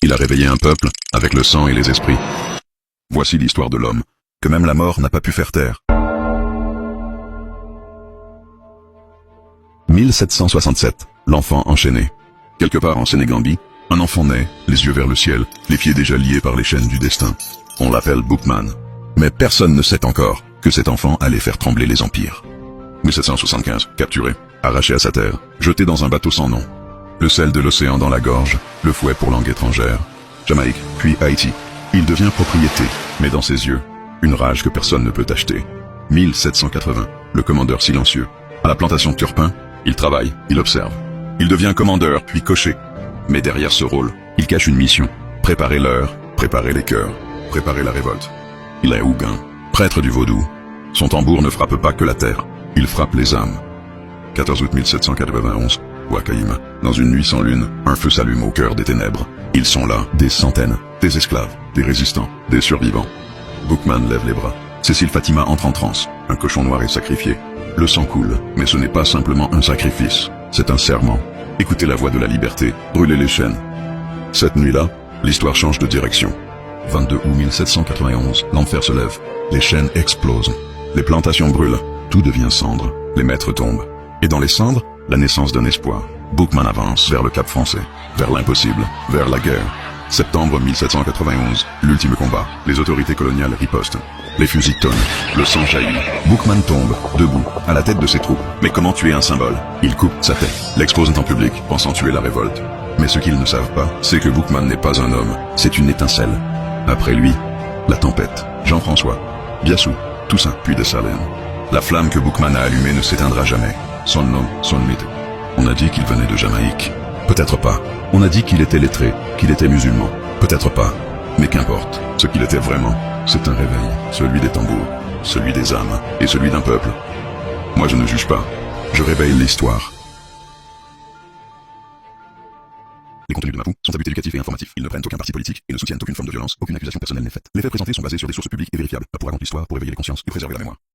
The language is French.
Il a réveillé un peuple, avec le sang et les esprits. Voici l'histoire de l'homme, que même la mort n'a pas pu faire taire. 1767, l'enfant enchaîné. Quelque part en Sénégambie, un enfant naît, les yeux vers le ciel, les pieds déjà liés par les chaînes du destin. On l'appelle Boukman. Mais personne ne sait encore que cet enfant allait faire trembler les empires. 1775, capturé, arraché à sa terre, jeté dans un bateau sans nom. Le sel de l'océan dans la gorge, le fouet pour langue étrangère. Jamaïque, puis Haïti. Il devient propriété, mais dans ses yeux, une rage que personne ne peut acheter. 1780, le commandeur silencieux. À la plantation de Turpin, il travaille, il observe. Il devient commandeur, puis cocher. Mais derrière ce rôle, il cache une mission. Préparer l'heure, préparer les cœurs, préparer la révolte. Il est Hougain, prêtre du vaudou. Son tambour ne frappe pas que la terre, il frappe les âmes. 14 août 1791, Ouakaïma. Dans une nuit sans lune, un feu s'allume au cœur des ténèbres. Ils sont là, des centaines, des esclaves, des résistants, des survivants. Boukman lève les bras. Cécile Fatima entre en transe. Un cochon noir est sacrifié. Le sang coule, mais ce n'est pas simplement un sacrifice, c'est un serment. Écoutez la voix de la liberté, brûlez les chaînes. Cette nuit-là, l'histoire change de direction. 22 août 1791, l'enfer se lève. Les chaînes explosent. Les plantations brûlent. Tout devient cendre. Les maîtres tombent. Et dans les cendres, la naissance d'un espoir. Boukman avance vers le Cap français, vers l'impossible, vers la guerre. Septembre 1791, l'ultime combat. Les autorités coloniales ripostent. Les fusils tonnent, le sang jaillit. Boukman tombe, debout, à la tête de ses troupes. Mais comment tuer un symbole? Il coupe sa tête, l'expose en public, pensant tuer la révolte. Mais ce qu'ils ne savent pas, c'est que Boukman n'est pas un homme, c'est une étincelle. Après lui, la tempête. Jean-François, Biassou, Toussaint, puis Dessalines. La flamme que Boukman a allumée ne s'éteindra jamais. Son nom, son mythe. On a dit qu'il venait de Jamaïque. Peut-être pas. On a dit qu'il était lettré, qu'il était musulman. Peut-être pas. Mais qu'importe. Ce qu'il était vraiment, c'est un réveil. Celui des tambours, celui des âmes, et celui d'un peuple. Moi je ne juge pas. Je réveille l'histoire. Les contenus de Mapou sont à but éducatif et informatif. Ils ne prennent aucun parti politique et ne soutiennent aucune forme de violence. Aucune accusation personnelle n'est faite. Les faits présentés sont basés sur des sources publiques et vérifiables. Mapou raconte l'histoire pour éveiller les consciences et préserver la mémoire.